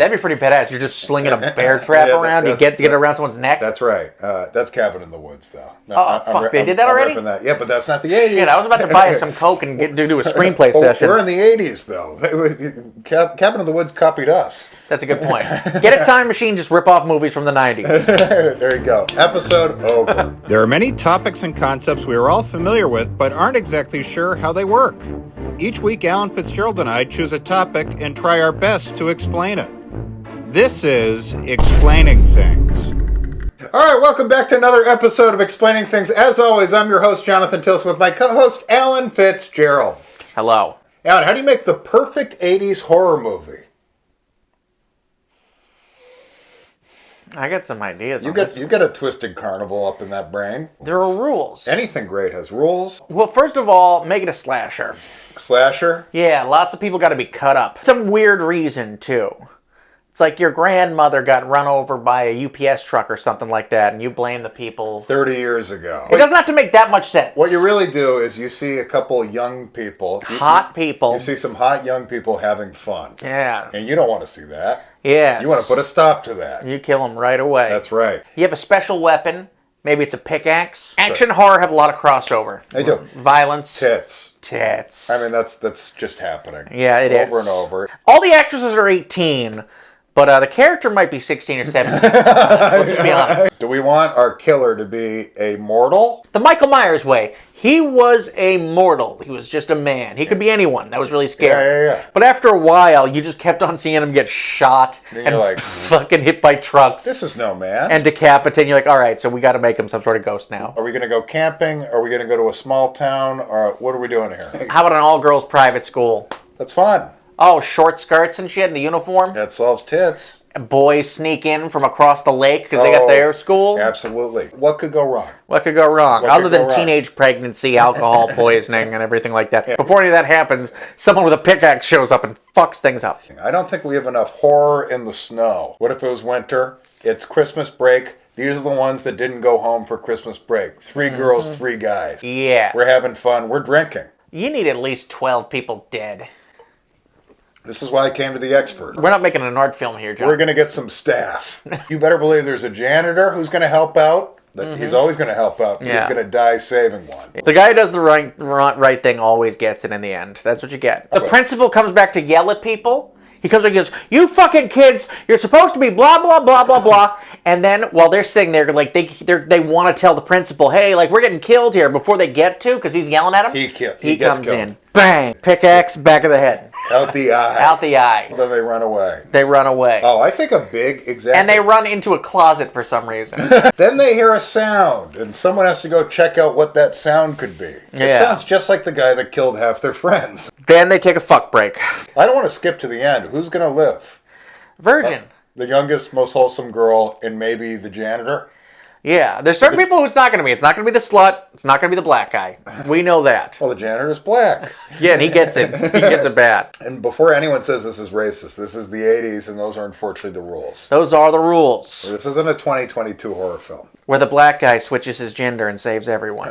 That'd be pretty badass. You're just slinging a bear trap around. You get it around someone's neck. That's right. That's Cabin in the Woods, though. Fuck, they did that already? That. Yeah, but that's not the 80s. Shit, I was about to buy some Coke and do a screenplay session. We're in the 80s, though. Cabin in the Woods copied us. That's a good point. Get a time machine, just rip off movies from the 90s. There you go. Episode over. There are many topics and concepts we are all familiar with, but aren't exactly sure how they work. Each week, Alan Fitzgerald and I choose a topic and try our best to explain it. This is Explaining Things. All right, welcome back to another episode of Explaining Things. As always, I'm your host, Jonathan Tilson, with my co-host, Alan Fitzgerald. Hello. Alan, how do you make the perfect 80s horror movie? I got some ideas. You got a twisted carnival up in that brain. There are rules. Anything great has rules. Well, first of all, make it a slasher. Slasher? Yeah, lots of people got to be cut up. Some weird reason, too. It's like your grandmother got run over by a UPS truck or something like that, and you blame the people. 30 years ago. It doesn't have to make that much sense. What you really do is you see a couple young people. Hot people. You see some hot young people having fun. Yeah. And you don't want to see that. Yeah. You want to put a stop to that. You kill them right away. That's right. You have a special weapon. Maybe it's a pickaxe. Action horror have a lot of crossover. They do. Violence. Tits. Tits. I mean, that's just happening. Yeah, it is. Over and over. All the actresses are 18, but the character might be 16 or 17. Let's just be honest. Do we want our killer to be a mortal? The Michael Myers way. He was a mortal. He was just a man. He could be anyone. That was really scary. Yeah. But after a while, you just kept on seeing him get shot and you're like, fucking hit by trucks. This is no man. And decapitated. You're like, all right, so we got to make him some sort of ghost now. Are we going to go camping? Are we going to go to a small town? Or what are we doing here? How about an all-girls private school? That's fun. Oh, short skirts and shit in the uniform? That solves tits. Boys sneak in from across the lake because they got their school? Absolutely. What could go wrong? What could go wrong? Other than teenage pregnancy, alcohol poisoning, and everything like that. Yeah. Before any of that happens, someone with a pickaxe shows up and fucks things up. I don't think we have enough horror in the snow. What if it was winter? It's Christmas break. These are the ones that didn't go home for Christmas break. 3 girls, 3 guys. Yeah. We're having fun. We're drinking. You need at least 12 people dead. This is why I came to the expert. We're not making an art film here, John. We're going to get some staff. You better believe there's a janitor who's going to help out. He's always going to help out. Yeah. He's going to die saving one. The guy who does the right thing always gets it in the end. That's what you get. The principal comes back to yell at people. He comes and goes, "You fucking kids, you're supposed to be blah, blah, blah, blah, blah." And then while they're sitting there, like they want to tell the principal, "Hey, like we're getting killed here," before they get to, because he's yelling at him. He comes killed. in. Bang! Pickaxe, back of the head. Out the eye. Out the eye. Then they run away. Oh, I think a big, exactly. And they run into a closet for some reason. Then they hear a sound, and someone has to go check out what that sound could be. It sounds just like the guy that killed half their friends. Then they take a fuck break. I don't want to skip to the end. Who's going to live? Virgin. The youngest, most wholesome girl, and maybe the janitor? Yeah, there's certain people who it's not going to be. It's not going to be the slut. It's not going to be the black guy. We know that. Well, the janitor's black. Yeah, and he gets it. He gets it bad. And before anyone says this is racist, this is the 80s, and those are unfortunately the rules. Those are the rules. This isn't a 2022 horror film. Where the black guy switches his gender and saves everyone.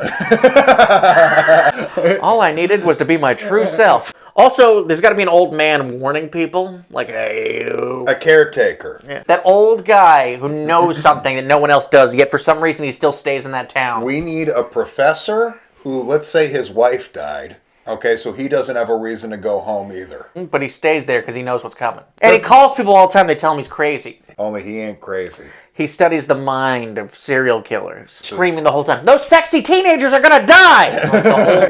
All I needed was to be my true self. Also, there's got to be an old man warning people. Like, hey... A caretaker. Yeah. That old guy who knows something that no one else does, yet for some reason he still stays in that town. We need a professor who, let's say his wife died. Okay, so he doesn't have a reason to go home either. But he stays there because he knows what's coming. And he calls people all the time. They tell him he's crazy. Only he ain't crazy. He studies the mind of serial killers, screaming the whole time, "Those sexy teenagers are gonna die!"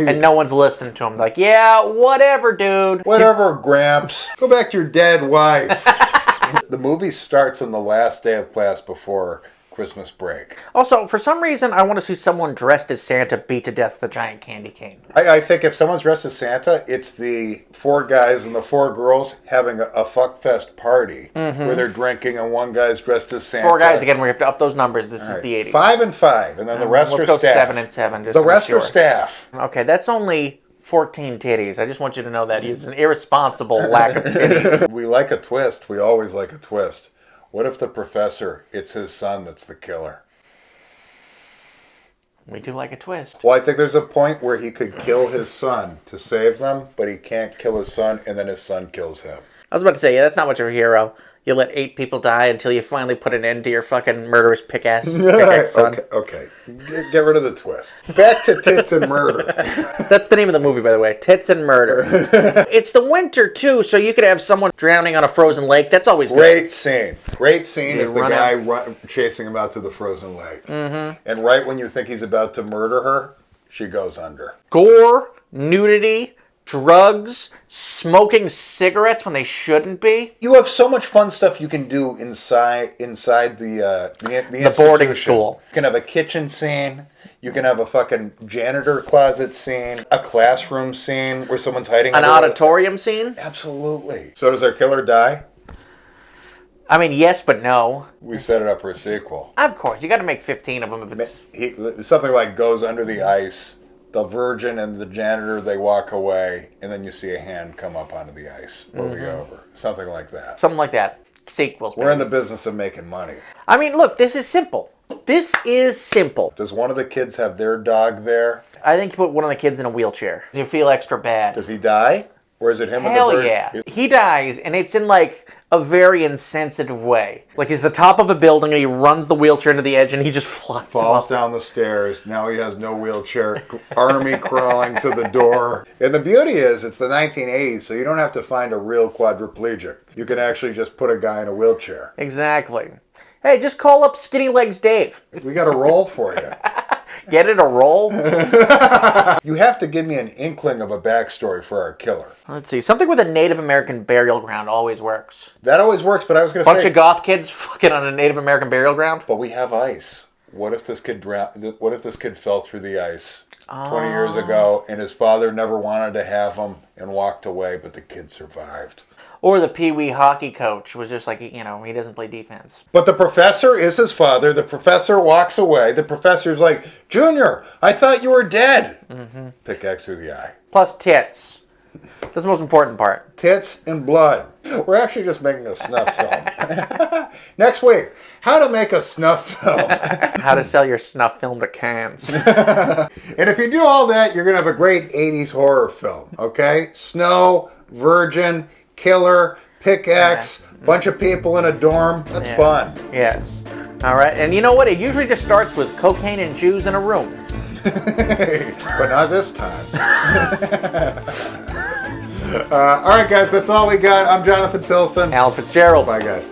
And no one's listening to him. Like, yeah, whatever, dude. Whatever, Gramps. Go back to your dead wife. The movie starts on the last day of class before Christmas break. Also, for some reason, I want to see someone dressed as Santa beat to death with a giant candy cane. I think if someone's dressed as Santa, it's the 4 guys and the 4 girls having a fuckfest party where they're drinking and one guy's dressed as Santa. 4 guys again. We have to up those numbers. This is the 80s. 5 and 5, and then the rest are staff. Let's go 7 and 7. Just the rest are staff. Okay, that's only 14 titties. I just want you to know that he's an irresponsible lack of titties. We like a twist. We always like a twist. What if the professor, it's his son that's the killer? We do like a twist. Well, I think there's a point where he could kill his son to save them, but he can't kill his son, and then his son kills him. I was about to say, yeah, that's not much of a hero. You let 8 people die until you finally put an end to your fucking murderous pickaxe son. Okay. Get rid of the twist. Back to Tits and Murder. That's the name of the movie, by the way. Tits and Murder. It's the winter, too, so you could have someone drowning on a frozen lake. That's always good. Great scene. Great scene They is the run guy chasing him out to the frozen lake. Mm-hmm. And right when you think he's about to murder her, she goes under. Gore, nudity, drugs, smoking cigarettes when they shouldn't be. You have so much fun stuff you can do inside the boarding school. You can have a kitchen scene. You can have a fucking janitor closet scene, a classroom scene where someone's hiding. An auditorium scene? Absolutely. So does our killer die? I mean, yes, but no. We set it up for a sequel. Of course, you got to make 15 of them if it's... Something like goes under the ice. The virgin and the janitor, they walk away, and then you see a hand come up onto the ice, moving over. Something like that. Something like that. Sequels. We're in the business of making money. I mean, look, this is simple. This is simple. Does one of the kids have their dog there? I think you put one of the kids in a wheelchair. You feel extra bad. Does he die? Or is it him and the Hell bird? yeah. He dies, and it's in, like, a very insensitive way. Like, he's at the top of a building, and he runs the wheelchair into the edge, and he just falls down the stairs. Now he has no wheelchair. Army crawling to the door. And the beauty is, it's the 1980s, so you don't have to find a real quadriplegic. You can actually just put a guy in a wheelchair. Exactly. Hey, just call up Skinny Legs Dave. We got a role for you. Get it, a roll? You have to give me an inkling of a backstory for our killer. Let's see. Something with a Native American burial ground always works. That always works, but I was going to say... Bunch of goth kids fucking on a Native American burial ground? But we have ice. What if this kid What if this kid fell through the ice 20 years ago, and his father never wanted to have him and walked away, but the kid survived? Or the Pee Wee hockey coach was just like, he doesn't play defense. But the professor is his father. The professor walks away. The professor's like, Junior, I thought you were dead. Mm-hmm. Pickaxe through the eye. Plus tits. That's the most important part. Tits and blood. We're actually just making a snuff film. Next week, how to make a snuff film. How to sell your snuff film to cans. And if you do all that, you're going to have a great 80s horror film, okay? Snow, virgin, killer, pickaxe, bunch of people in a dorm. That's fun. Yes. All right. And you know what? It usually just starts with cocaine and Jews in a room. But not this time. All right, guys. That's all we got. I'm Jonathan Tilson. Alan Fitzgerald. Bye, guys.